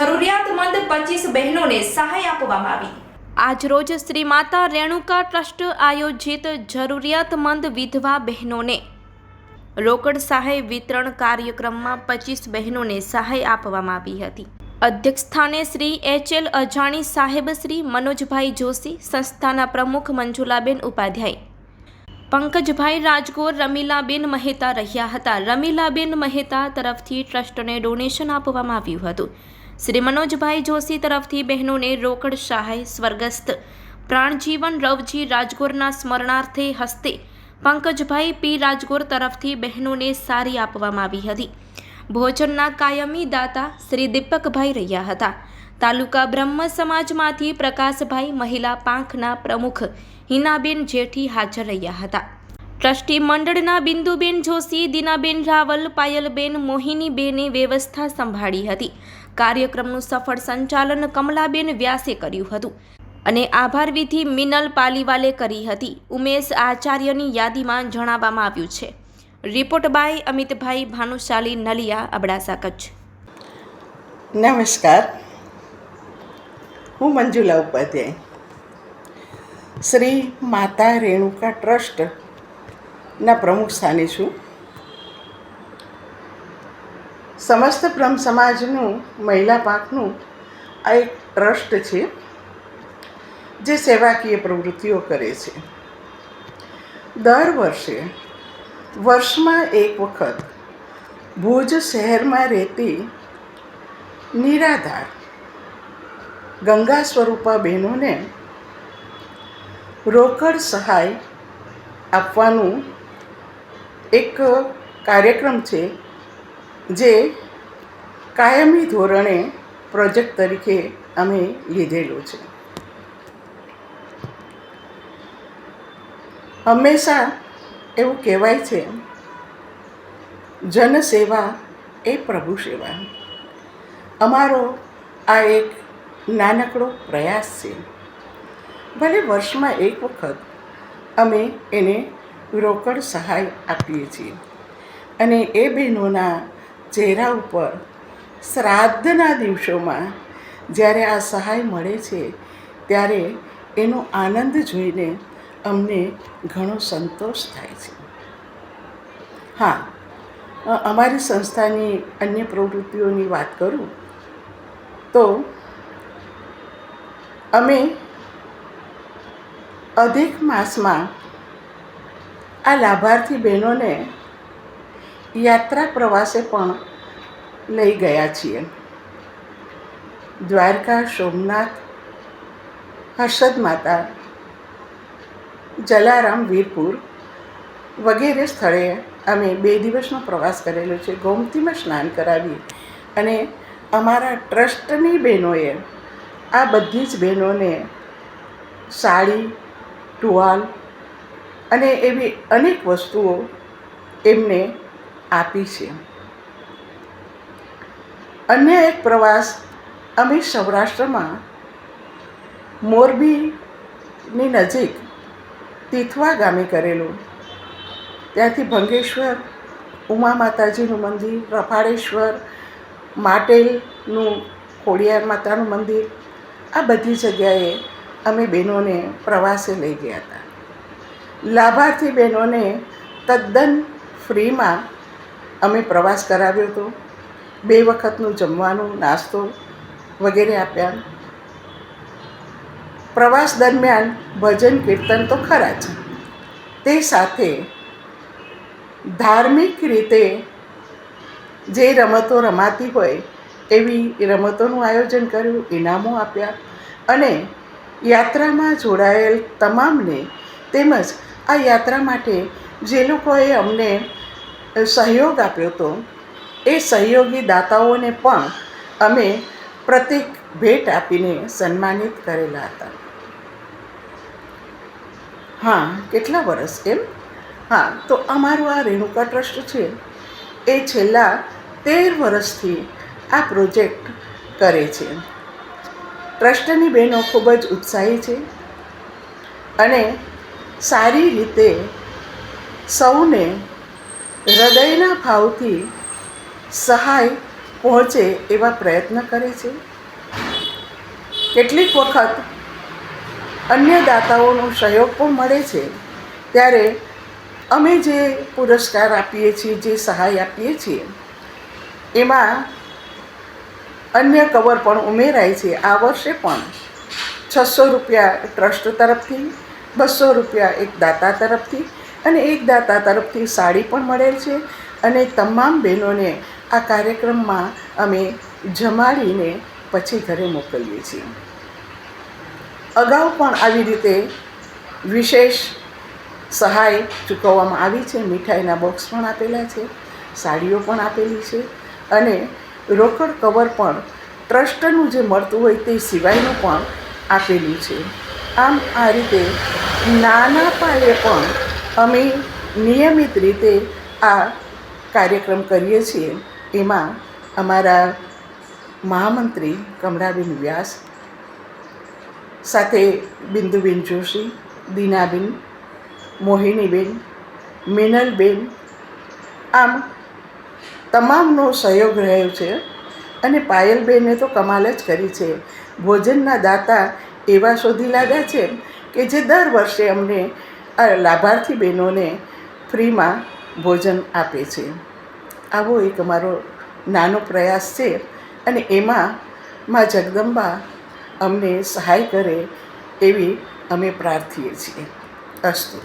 જરૂરિયાતમંદ 25 બહેનોને સહાય આપવામાં આવી। આજરોજ શ્રી માતા રેણુકા ટ્રસ્ટ આયોજિત જરૂરિયાતમંદ વિધવા બહેનોને રોકડ સહાય વિતરણ કાર્યક્રમમાં 25 બહેનોને સહાય આપવામાં આવી હતી। અધ્યક્ષ સ્થાને શ્રી એચ.એલ. અજાણી સાહેબ, શ્રી મનોજભાઈ જોશી, સંસ્થાના પ્રમુખ મંજુલાબેન ઉપાધ્યાય, પંકજભાઈ રાજગોર, રમીલાબેન મહેતા રહ્યા હતા। રમીલાબેન મહેતા તરફથી ટ્રસ્ટને ડોનેશન આપવામાં આવ્યું હતું। શ્રી મનોજભાઈ જોશી તરફથી બહેનોને રોકડ સહાય, સ્વર્ગસ્થ પ્રાણજીવન રવજી રાજગોરના સ્મરણાર્થે હસ્તે પંકજભાઈ પી. રાજગોર તરફથી બહેનોને સારી આપવામાં આવી હતી। ભોજનના કાયમી દાતા શ્રી દીપકભાઈ રહ્યા હતા। તાલુકા બ્રહ્મ સમાજમાંથી પ્રકાશભાઈ, મહિલા પાંખના પ્રમુખ હિનાબેન જેઠી હાજર રહ્યા હતા। ટ્રસ્ટી મંડળના બિંદુબેન જોશી, દીનાબેન રાવલ, પાયલબેન, મોહિનીબેને વ્યવસ્થા સંભાળી હતી। કાર્યક્રમનું સફળ સંચાલન કમલાબેન વ્યાસે કર્યું હતું અને આભાર વિધિ મિનલ પાલીવાલે કરી હતી। ઉમેશ આચાર્યની યાદીમાં જણાવવામાં આવ્યું છે। Report by Amitbhai Bhanushali, Naliya, Abdasa, Kutch. નમસ્કાર, હું મંજુલા ઉપાધ્યાય, શ્રી માતા રેણુકા ટ્રસ્ટના પ્રમુખ સ્થાને છું। સમસ્ત બ્રહ્મ સમાજનું મહિલા પાંખનું આ એક ટ્રસ્ટ છે જે સેવાકીય પ્રવૃત્તિઓ કરે છે। દર વર્ષમાં એક વખત ભુજ શહેરમાં રહેતી નિરાધાર ગંગા સ્વરૂપા બહેનોને રોકડ સહાય આપવાનું એક કાર્યક્રમ છે જે કાયમી ધોરણે પ્રોજેક્ટ તરીકે અમે લીધેલો છે। હંમેશા એવું કહેવાય છે, જનસેવા એ પ્રભુ સેવા। અમારો આ એક નાનકડો પ્રયાસ છે। ભલે વર્ષમાં એક વખત અમે એને રોકડ સહાય આપીએ છીએ અને એ બહેનોના ચહેરા ઉપર શ્રાદ્ધના દિવસોમાં જ્યારે આ સહાય મળે છે ત્યારે એનો આનંદ જોઈને અમને ઘણો સંતોષ થાય છે। હા, અમારી સંસ્થાની અન્ય પ્રવૃત્તિઓની વાત કરું તો અમે અધિક માસમાં આ લાભાર્થી બહેનોને યાત્રા પ્રવાસે પણ લઈ ગયા છીએ। દ્વારકા, સોમનાથ, હર્ષદ માતા, જલારામ, વીરપુર વગેરે સ્થળે અમે 2 દિવસનો પ્રવાસ કરેલો છે। ગોમતીમાં સ્નાન કરાવી અને અમારા ટ્રસ્ટની બહેનોએ આ બધી જ બહેનોને સાડી, ટુવાલ અને એવી અનેક વસ્તુઓ એમને આપી છે। અન્ય એક પ્રવાસ અમે સૌરાષ્ટ્રમાં મોરબીની નજીક તીથવા ગામે કરેલો। ત્યાંથી ભંગેશ્વર, ઉમા માતાજીનું મંદિર, રફાળેશ્વર, માટેલનું ખોડિયાર માતાનું મંદિર, આ બધી જગ્યાએ અમે બહેનોને પ્રવાસે લઈ ગયા હતા। લાભાર્થી બહેનોને તદ્દન ફ્રીમાં અમે પ્રવાસ કરાવ્યો હતો। 2 વખતનું જમવાનું, નાસ્તો વગેરે આપ્યા। પ્રવાસ દરમિયાન ભજન કીર્તન તો ખરા જ, તે સાથે ધાર્મિક રીતે જે રમતો રમાતી હોય એવી રમતોનું આયોજન કર્યું, ઇનામો આપ્યા અને યાત્રામાં જોડાયેલ તમામને તેમજ આ યાત્રા માટે જે લોકોએ અમને સહયોગ આપ્યો હતો એ સહયોગી દાતાઓને પણ અમે પ્રતિક ભેટ આપીને સન્માનિત કરેલા હતા। હા, કેટલા વર્ષ એમ? હા, તો અમારું આ રેણુકા ટ્રસ્ટ છે એ છેલ્લા 13 વર્ષથી આ પ્રોજેક્ટ કરે છે। ટ્રસ્ટની બહેનો ખૂબ જ ઉત્સાહી છે અને સારી રીતે સૌને હૃદયના ભાવથી સહાય પહોંચે એવા પ્રયત્ન કરે છે। કેટલીક વખત અન્ય દાતાઓનો સહયોગ પણ મળે છે, ત્યારે અમે જે પુરસ્કાર આપીએ છીએ, જે સહાય આપીએ છીએ, એમાં અન્ય કવર પણ ઉમેરાય છે. આ વર્ષે પણ 600 રૂપિયા ટ્રસ્ટ તરફથી, 200 રૂપિયા એક દાતા તરફથી અને એક દાતા તરફથી સાડી પણ મળેલ છે. અને તમામ બહેનોને આ કાર્યક્રમમાં અમે જમાડીને પછી ઘરે મોકલીએ છીએ. અગાઉ પણ આવી રીતે વિશેષ સહાય ચૂકવવામાં આવી છે. મીઠાઈના બોક્સ પણ આપેલા છે, સાડીઓ પણ આપેલી છે અને રોકડ કવર પણ ટ્રસ્ટનું જે મળતું હોય તે સિવાયનું પણ આપેલું છે. આમ આ રીતે નાના પાયે પણ અમે નિયમિત રીતે આ કાર્યક્રમ કરીએ છીએ. એમાં અમારા મહામંત્રી કમળાબેન વ્યાસ, સાથે બિંદુબેન જોશી, દીનાબેન, મોહિનીબેન, મિનલબેન, આમ તમામનો સહયોગ રહ્યો છે. અને પાયલબેને તો કમાલ જ કરી છે. ભોજનના દાતા એવા શોધી લાગ્યા છે કે જે દર વર્ષે અમને લાભાર્થી બહેનોને ફ્રીમાં ભોજન આપે છે. આવો એક અમારો નાનો પ્રયાસ છે અને એમાં મા જગદંબા અમને સહાય કરે એવી અમે પ્રાર્થીએ છીએ. અસ્તુ.